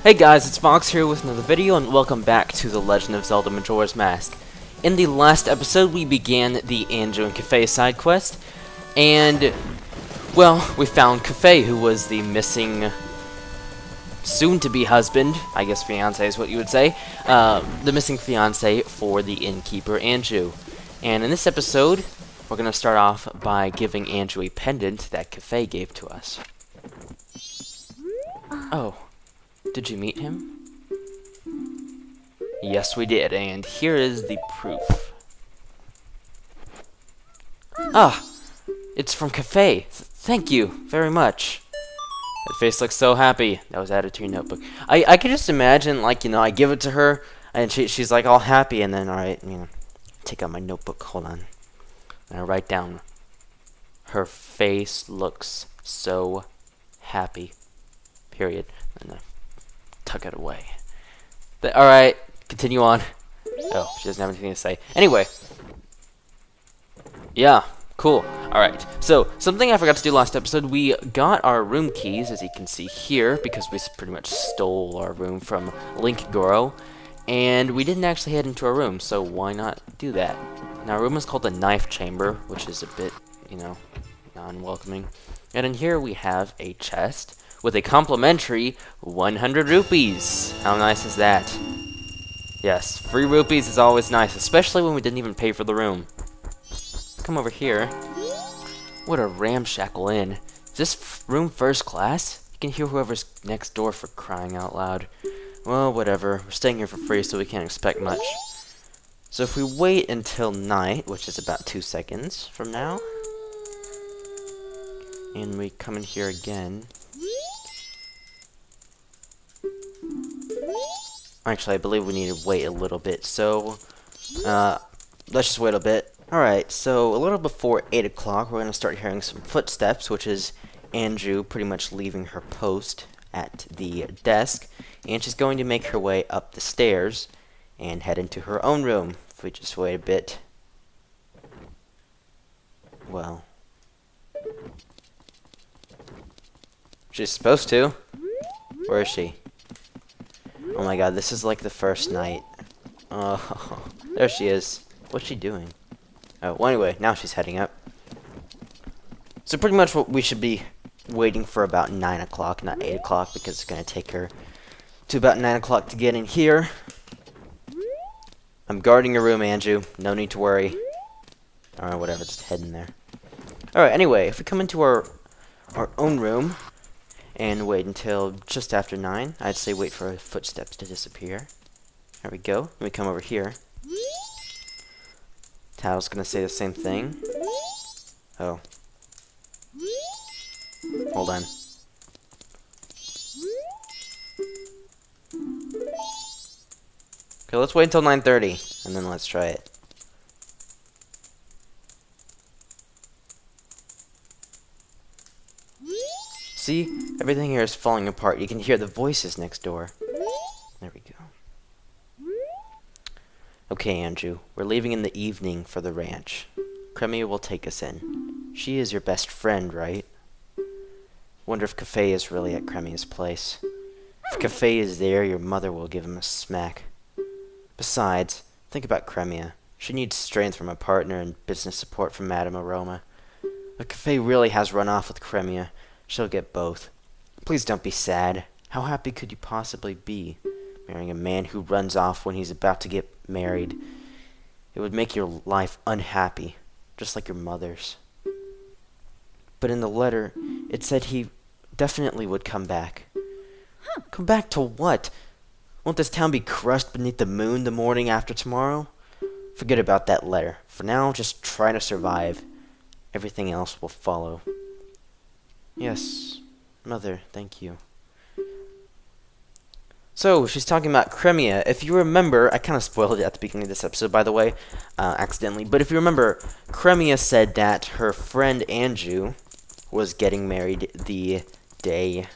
Hey guys, it's Fox here with another video, and welcome back to The Legend of Zelda Majora's Mask. In the last episode, we began the Anju and Kafei side quest, and, well, we found Kafei, who was the missing soon-to-be husband, I guess fiancé is what you would say, the missing fiancé for the innkeeper Anju. And in this episode, we're going to start off by giving Anju a pendant that Kafei gave to us. Oh. Did you meet him? Yes, we did, and here is the proof. Ah! It's from Kafei. Thank you very much. That face looks so happy. That was added to your notebook. I can just imagine, like, you know, I give it to her, and she's like all happy, and then, alright, you know, take out my notebook, hold on. And I write down, her face looks so happy. Period. And I tuck it away. Alright, continue on. Oh, she doesn't have anything to say. Anyway. Yeah, cool. Alright, so, something I forgot to do last episode, we got our room keys, as you can see here, because we pretty much stole our room from Link Goro, and we didn't actually head into our room, so why not do that? Now, our room is called the Knife Chamber, which is a bit, you know, non-welcoming. And in here we have a chest with a complimentary 100 rupees. How nice is that? Yes, free rupees is always nice, especially when we didn't even pay for the room. Come over here. What a ramshackle inn. Is this room first class? You can hear whoever's next door, for crying out loud. Well, whatever. We're staying here for free, so we can't expect much. So if we wait until night, which is about 2 seconds from now, and we come in here again. Actually, I believe we need to wait a little bit, so let's just wait a bit. Alright, so a little before 8 o'clock, we're going to start hearing some footsteps, which is Anju pretty much leaving her post at the desk, and she's going to make her way up the stairs and head into her own room. If we just wait a bit. Well. She's supposed to. Where is she? Oh my god, this is like the first night. Oh, there she is. What's she doing? Oh, well anyway, now she's heading up. So pretty much what we should be waiting for about 9 o'clock, not 8 o'clock, because it's going to take her to about 9 o'clock to get in here. I'm guarding your room, Anju. No need to worry. Alright, whatever, just head in there. Alright, anyway, if we come into our own room, and wait until just after 9. I'd say wait for her footsteps to disappear. There we go. Let me come over here. Tao's gonna say the same thing. Oh. Hold on. Okay, let's wait until 9:30, and then let's try it. See? Everything here is falling apart. You can hear the voices next door. There we go. Okay, Anju. We're leaving in the evening for the ranch. Cremia will take us in. She is your best friend, right? Wonder if Kafei is really at Cremia's place. If Kafei is there, your mother will give him a smack. Besides, think about Cremia. She needs strength from a partner and business support from Madame Aroma. If Kafei really has run off with Cremia, she'll get both. Please don't be sad. How happy could you possibly be, marrying a man who runs off when he's about to get married? It would make your life unhappy, just like your mother's. But in the letter, it said he definitely would come back. Come back to what? Won't this town be crushed beneath the moon the morning after tomorrow? Forget about that letter. For now, just try to survive. Everything else will follow. Yes, Mother, thank you. So, she's talking about Cremia. If you remember, I kind of spoiled it at the beginning of this episode, by the way, accidentally. But if you remember, Cremia said that her friend Anju was getting married the day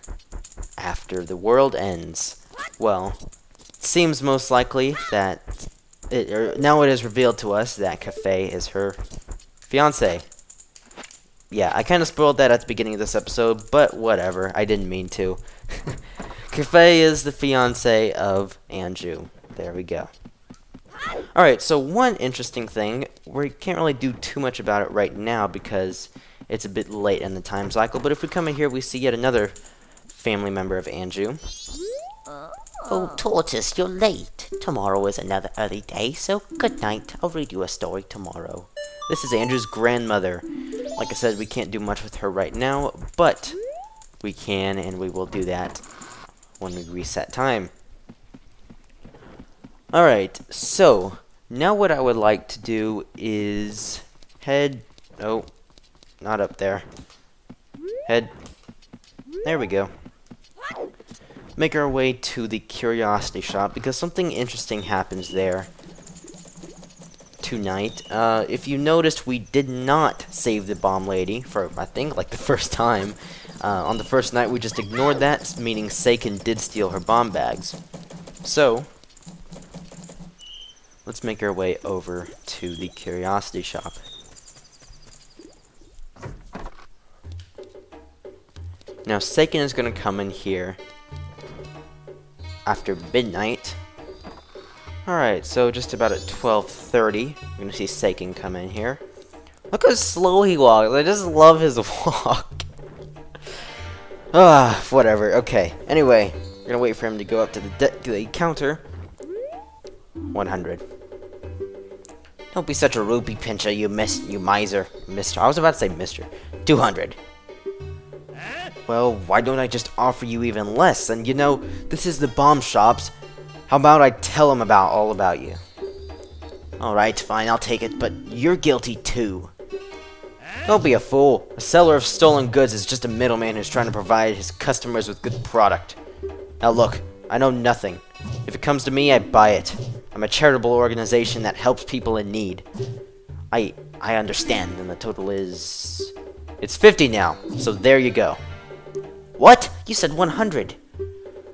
after the world ends. Well, it seems most likely that now it is revealed to us that Kafei is her fiancé. Yeah, I kind of spoiled that at the beginning of this episode, but whatever. I didn't mean to. Cafe is the fiance of Anju. There we go. Alright, so one interesting thing, we can't really do too much about it right now because it's a bit late in the time cycle, but if we come in here, we see yet another family member of Anju. Oh, Tortoise, you're late. Tomorrow is another early day, so good night. I'll read you a story tomorrow. This is Anju's grandmother. Like I said, we can't do much with her right now, but we can, and we will do that when we reset time. Alright, so now what I would like to do is head... Oh, not up there. Head... There we go. Make our way to the curiosity shop because something interesting happens there tonight. If you noticed, we did not save the bomb lady for, I think, like the first time. On the first night, we just ignored that, meaning Seiken did steal her bomb bags. So, let's make our way over to the curiosity shop. Now, Seiken is going to come in here after midnight. Alright, so just about at 12:30, we're going to see Seiken come in here. Look how slow he walks. I just love his walk. Whatever. Okay. Anyway, we're going to wait for him to go up to the counter. 100. Don't be such a rupee pincher, you miser. Mister. I was about to say mister. 200. Well, why don't I just offer you even less? And you know, this is the bomb shops. How about I tell them all about you? Alright, fine, I'll take it, but you're guilty too. Don't be a fool. A seller of stolen goods is just a middleman who's trying to provide his customers with good product. Now look, I know nothing. If it comes to me, I buy it. I'm a charitable organization that helps people in need. I understand, and the total is... It's 50 now, so there you go. What? You said 100.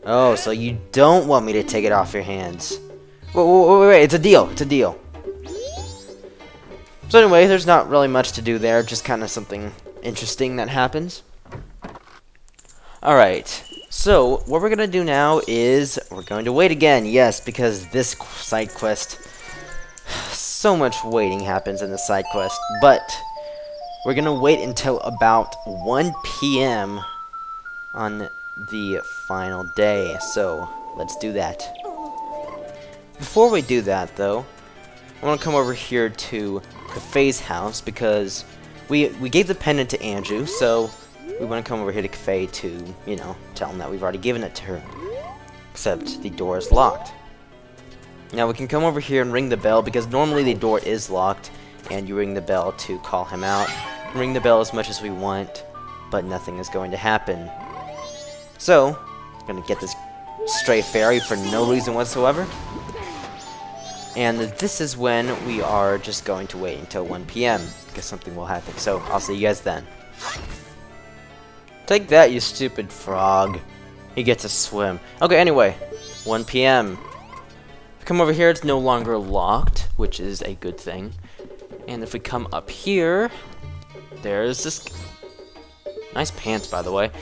Oh, so you don't want me to take it off your hands. Wait, it's a deal. It's a deal. So anyway, there's not really much to do there, just kind of something interesting that happens. Alright, so what we're going to do now is we're going to wait again. Yes, because this side quest, so much waiting happens in the side quest, but we're going to wait until about 1 p.m. on the final day, so let's do that. Before we do that, though, I want to come over here to Cafe's house because we gave the pendant to Anju, so we want to come over here to Cafe to, you know, tell him that we've already given it to her. Except the door is locked. Now we can come over here and ring the bell because normally the door is locked, and you ring the bell to call him out. Ring the bell as much as we want, but nothing is going to happen. So, I'm gonna get this stray fairy for no reason whatsoever. And this is when we are just going to wait until 1 p.m. because something will happen. So, I'll see you guys then. Take that, you stupid frog. He gets to swim. Okay, anyway, 1 p.m. Come over here, it's no longer locked, which is a good thing. And if we come up here, there's this... Nice pants, by the way.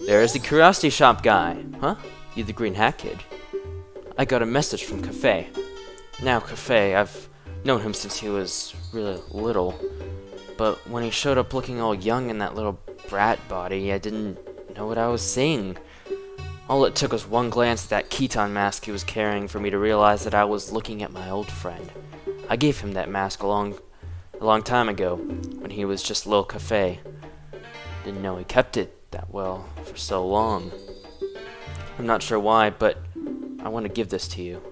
There's the curiosity shop guy. Huh? You the green hat kid? I got a message from Cafe. Now, Cafe, I've known him since he was really little. But when he showed up looking all young in that little brat body, I didn't know what I was seeing. All it took was one glance at that Keaton mask he was carrying for me to realize that I was looking at my old friend. I gave him that mask a long time ago, when he was just little Cafe. Didn't know he kept it that well for so long. I'm not sure why, but I want to give this to you.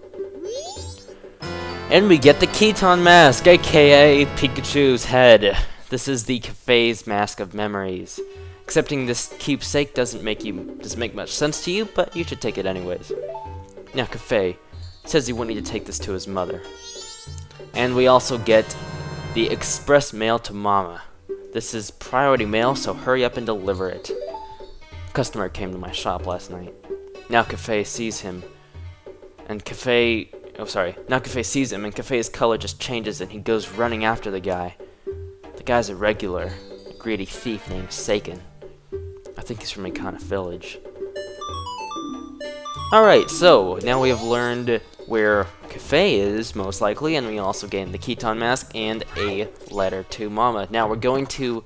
And we get the Keaton mask, aka Pikachu's head. This is the Cafe's mask of memories. Accepting this keepsake doesn't make much sense to you, but you should take it anyways. Now Cafe says he wanted to take this to his mother. And we also get the express mail to Mama. This is priority mail, so hurry up and deliver it. A customer came to my shop last night. Now Cafe sees him, and Cafe... Oh, sorry. Now Cafe sees him, and Cafe's color just changes, and he goes running after the guy. The guy's a regular, a greedy thief named Seiken. I think he's from Ikana Village. Alright, so now we have learned where Cafe is, most likely, and we also gained the Keton Mask and a letter to Mama. Now we're going to,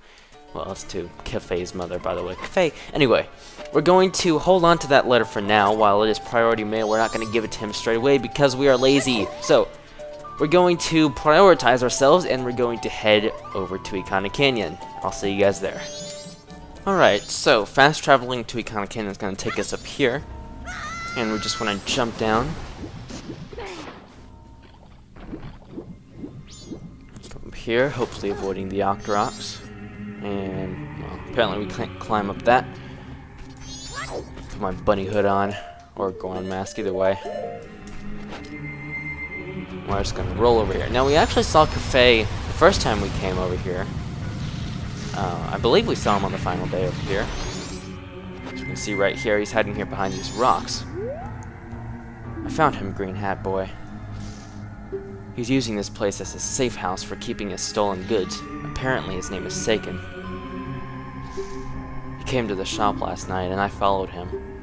well, it's to Cafe's mother, by the way. Cafe, anyway, we're going to hold on to that letter for now. While it is priority mail, we're not going to give it to him straight away because we are lazy. So, we're going to prioritize ourselves, and we're going to head over to Ikana Canyon. I'll see you guys there. Alright, so fast traveling to Ikana Canyon is going to take us up here. And we just want to jump down. Come up here, hopefully avoiding the Octoroks. And, well, apparently we can't climb up that. Put my bunny hood on, or go on mask, either way. We're just going to roll over here. Now, we actually saw Cafe the first time we came over here. I believe we saw him on the final day over here. As you can see right here, he's hiding here behind these rocks. I found him, Green Hat Boy. He's using this place as a safe house for keeping his stolen goods. Apparently his name is Seiken. He came to the shop last night and I followed him.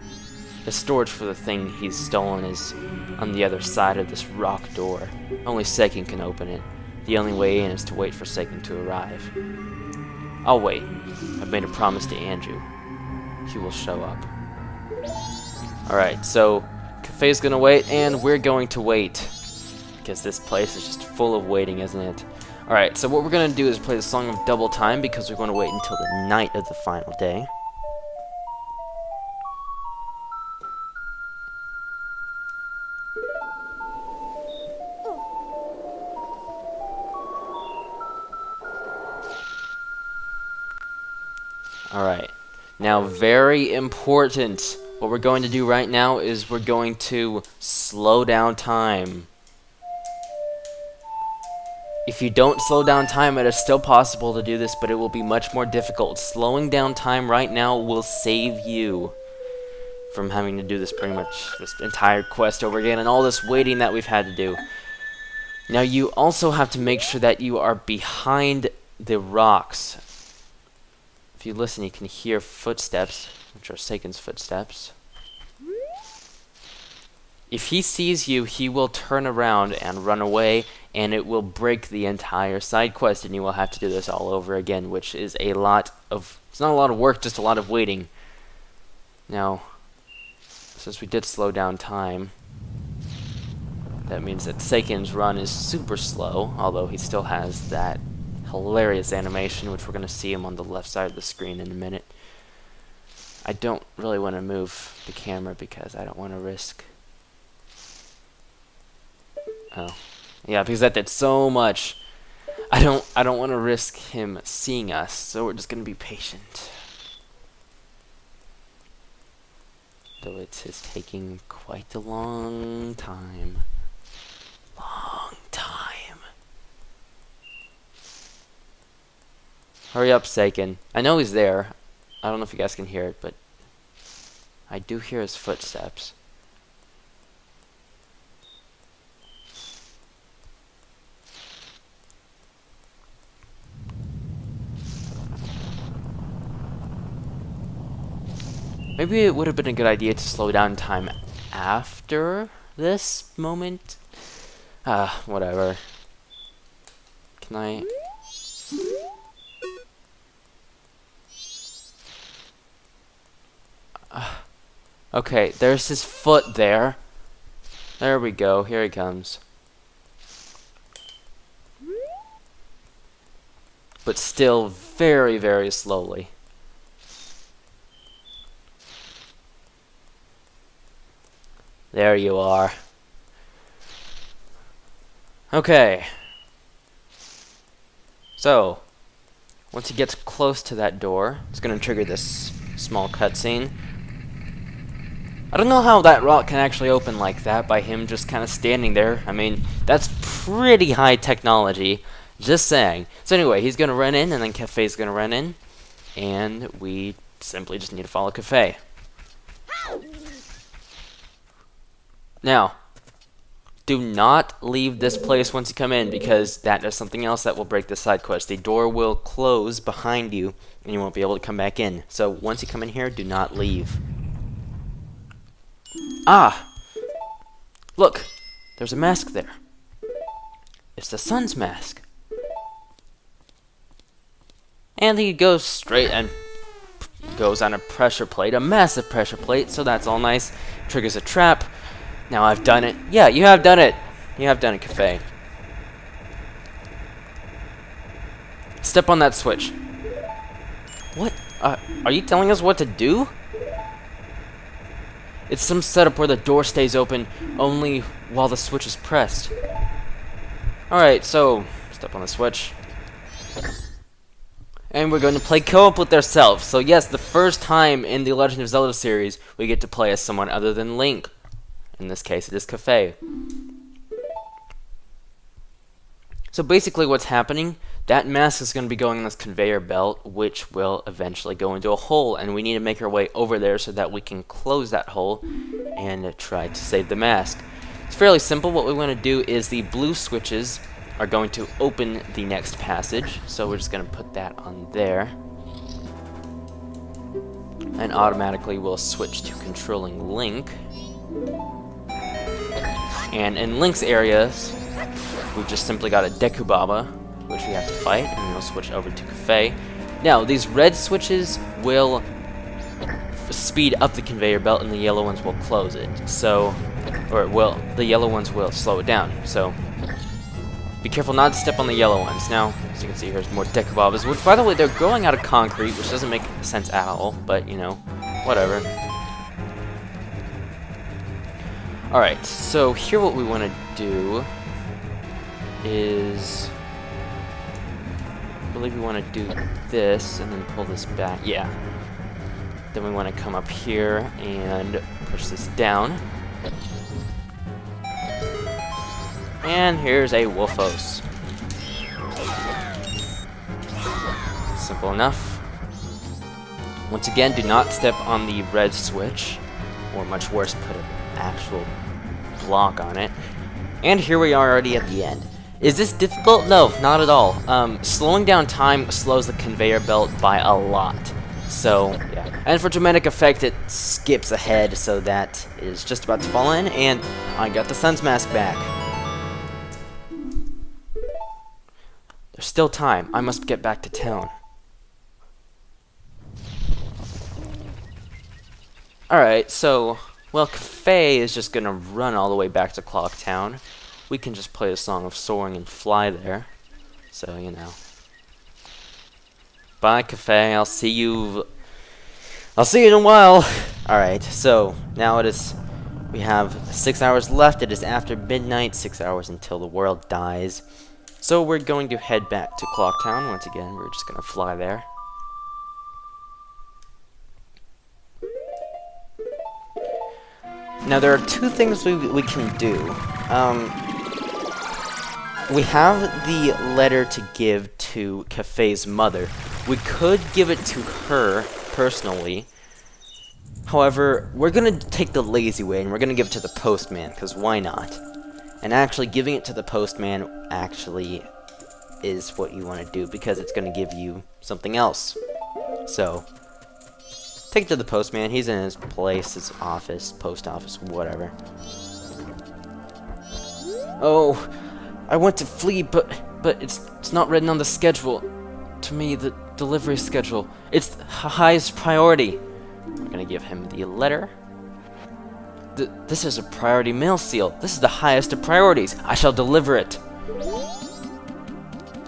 The storage for the thing he's stolen is on the other side of this rock door. Only Seiken can open it. The only way in is to wait for Seiken to arrive. I'll wait. I've made a promise to Andrew. He will show up. Alright, so Cafe's gonna wait, and we're going to wait. Because this place is just full of waiting, isn't it? Alright, so what we're gonna do is play the Song of Double Time, because we're going to wait until the night of the final day. Alright, now very important. What we're going to do right now is we're going to slow down time. If you don't slow down time, it is still possible to do this, but it will be much more difficult. Slowing down time right now will save you from having to do this pretty much this entire quest over again and all this waiting that we've had to do. Now you also have to make sure that you are behind the rocks. If you listen, you can hear footsteps, which are Seiken's footsteps. If he sees you, he will turn around and run away, and it will break the entire side quest, and you will have to do this all over again, which is a lot of... It's not a lot of work, just a lot of waiting. Now, since we did slow down time, that means that Seiken's run is super slow, although he still has that hilarious animation, which we're going to see him on the left side of the screen in a minute. I don't really want to move the camera because I don't want to risk... Oh. Yeah, because that did so much. I don't want to risk him seeing us, so we're just going to be patient. Though it is taking quite a long time. Long time. Hurry up, Seiken. I know he's there. I don't know if you guys can hear it, but I do hear his footsteps. Maybe it would have been a good idea to slow down time after this moment. Whatever. Can I... Okay, there's his foot there. There we go, here he comes. But still very, very slowly. There you are. Okay. So, once he gets close to that door, it's going to trigger this small cutscene. I don't know how that rock can actually open like that by him just kind of standing there. I mean, that's pretty high technology. Just saying. So anyway, he's going to run in, and then Cafe's going to run in. And we simply just need to follow Cafe. Now, do not leave this place once you come in, because that is something else that will break the side quest. The door will close behind you, and you won't be able to come back in. So once you come in here, do not leave. Ah! Look! There's a mask there. It's the sun's mask. And he goes straight and goes on a pressure plate, a massive pressure plate, so that's all nice. Triggers a trap. Now I've done it. Yeah, you have done it. You have done it, Cafe. Step on that switch. What? Are you telling us what to do? It's some setup where the door stays open only while the switch is pressed. Alright, so step on the switch. And we're going to play co-op with ourselves. So yes, the first time in the Legend of Zelda series, we get to play as someone other than Link. In this case, it is Cafe. So basically what's happening, that mask is going to be going on this conveyor belt, which will eventually go into a hole, and we need to make our way over there so that we can close that hole and try to save the mask. It's fairly simple. What we want to do is the blue switches are going to open the next passage, so we're just going to put that on there. And automatically we'll switch to controlling Link. And in Link's areas, we've just simply got a Deku Baba, which we have to fight, and we'll switch over to Cafe. Now, these red switches will speed up the conveyor belt, and the yellow ones will close it. So, the yellow ones will slow it down. So, be careful not to step on the yellow ones. Now, as you can see, here's more Deku Babas, which, by the way, they're growing out of concrete, which doesn't make sense at all, but, you know, whatever. Alright, so here what we want to do is, I believe we want to do this and then pull this back. Yeah. Then we want to come up here and push this down. And here's a Wolfos. Simple enough. Once again, do not step on the red switch, or much worse, put an actual block on it. And here we are already at the end. Is this difficult? No, not at all. Slowing down time slows the conveyor belt by a lot. So, yeah. And for dramatic effect, it skips ahead, so that is just about to fall in, and I got the sun's mask back. There's still time. I must get back to town. Alright, so, well, Cafe is just gonna run all the way back to Clock Town. We can just play a song of soaring and fly there. So, you know. Bye, Cafe. I'll see you in a while. Alright, so now we have 6 hours left. It is after midnight, 6 hours until the world dies. So we're going to head back to Clock Town once again. We're just going to fly there. Now there are two things we can do. We have the letter to give to Cafe's mother. We could give it to her personally. However, we're going to take the lazy way and we're going to give it to the postman, because why not? And actually giving it to the postman actually is what you want to do, because it's going to give you something else. So, take it to the postman. He's in his place, his office, post office, whatever. Oh, I want to flee, but it's not written on the schedule. To me, the delivery schedule. It's the highest priority. I'm gonna give him the letter. This is a priority mail seal. This is the highest of priorities. I shall deliver it.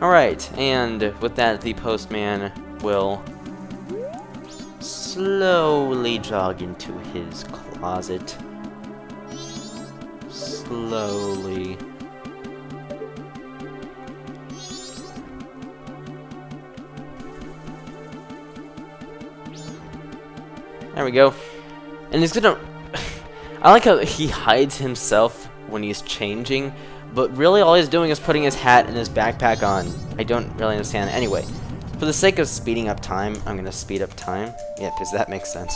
Alright, and with that, the postman will slowly jog into his closet. Slowly. There we go. And he's gonna... I like how he hides himself when he's changing, but really all he's doing is putting his hat and his backpack on. I don't really understand. Anyway, for the sake of speeding up time, I'm gonna speed up time. Yeah, because that makes sense.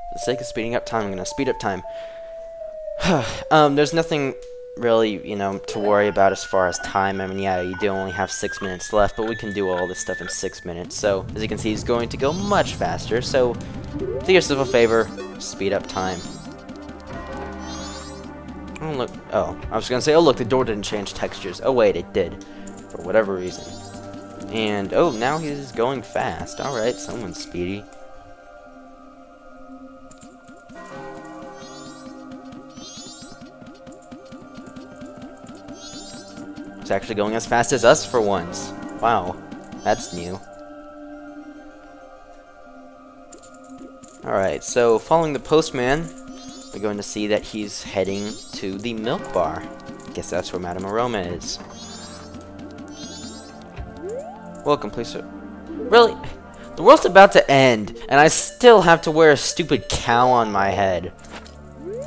For the sake of speeding up time, I'm gonna speed up time. There's nothing really, you know, to worry about as far as time. I mean, yeah, you do only have 6 minutes left, but we can do all this stuff in 6 minutes. So, as you can see, he's going to go much faster. So, Do yourself a favor, speed up time. Oh, look. Oh, I was gonna say, oh, look, the door didn't change textures. Oh, wait, it did. For whatever reason. And, oh, now he's going fast. Alright, someone's speedy. It's actually going as fast as us for once. Wow, that's new. Alright, so following the postman, we're going to see that he's heading to the milk bar. Guess that's where Madame Aroma is. Welcome, please, sir. Really? The world's about to end, and I still have to wear a stupid cow on my head.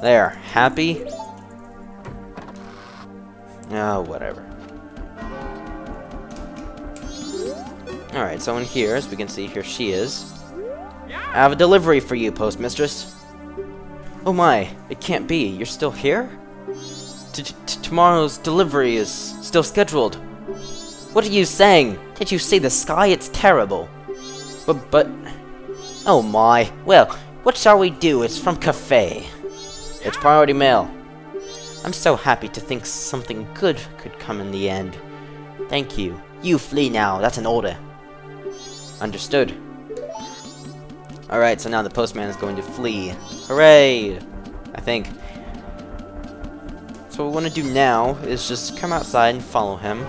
There, happy? Oh, whatever. Alright, so in here, as we can see, here she is. I have a delivery for you, postmistress. Oh my, it can't be. You're still here? Tomorrow's delivery is still scheduled. What are you saying? Did you see the sky? It's terrible. But... Oh my. Well, what shall we do? It's from Cafe. It's priority mail. I'm so happy to think something good could come in the end. Thank you. You flee now. That's an order. Understood. Alright, so now the postman is going to flee. Hooray! I think. So what we want to do now is just come outside and follow him.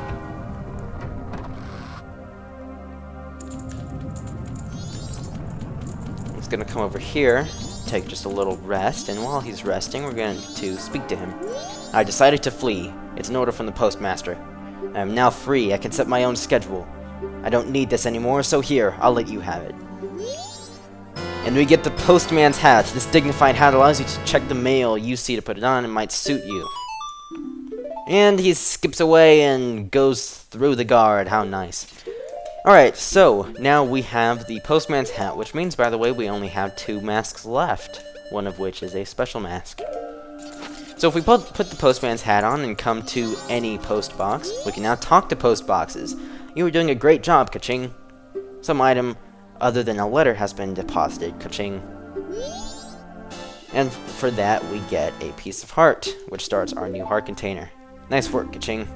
He's going to come over here, take just a little rest, and while he's resting, we're going to speak to him. I decided to flee. It's an order from the postmaster. I am now free. I can set my own schedule. I don't need this anymore, so here, I'll let you have it. And we get the postman's hat. This dignified hat allows you to check the mail you see to put it on and might suit you. And he skips away and goes through the guard. How nice. Alright, so now we have the postman's hat, which means, by the way, we only have 2 masks left, one of which is a special mask. So if we put the postman's hat on and come to any post box, we can now talk to post boxes. You were doing a great job, ka-ching. Some item other than a letter has been deposited, ka-ching. And for that, we get a piece of heart, which starts our new heart container. Nice work, ka-ching.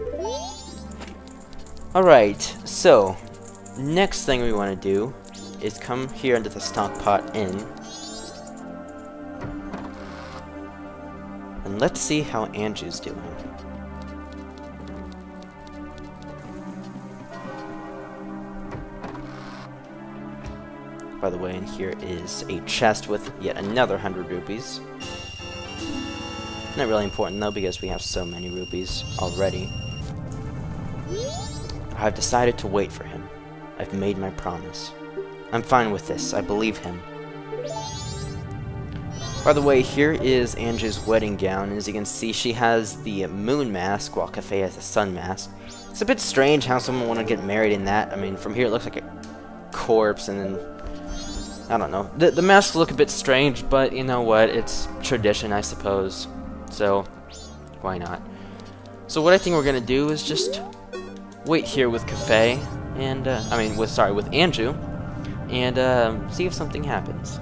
Alright, so, next thing we want to do is come here into the Stockpot Inn. And let's see how Andrew's doing. By the way, in here is a chest with yet another 100 rupees. Not really important though, because we have so many rupees already. I've decided to wait for him. I've made my promise. I'm fine with this. I believe him. By the way, here is Andrew's wedding gown. As you can see, she has the moon mask, while Cafe has the sun mask. It's a bit strange how someone would want to get married in that. I mean, from here it looks like a corpse, and then... I don't know. The masks look a bit strange, but you know what? It's tradition, I suppose. So, why not? So what I think we're gonna do is just wait here with Cafe, and with Andrew, and see if something happens.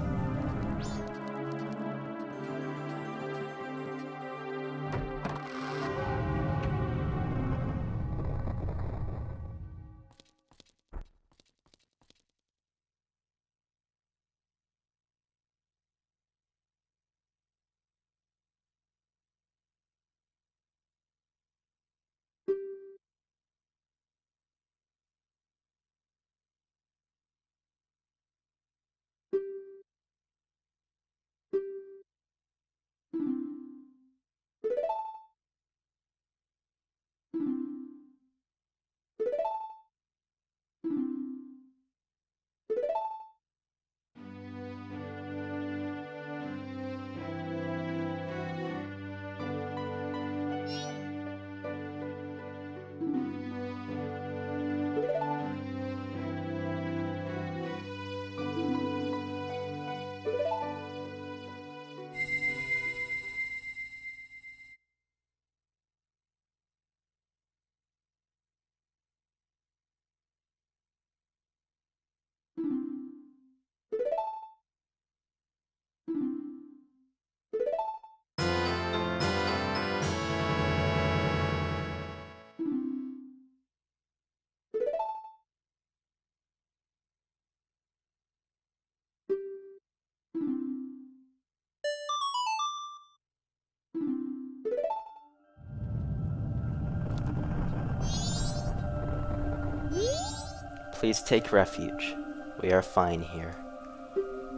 Please take refuge. We are fine here.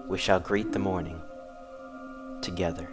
We shall greet the morning together.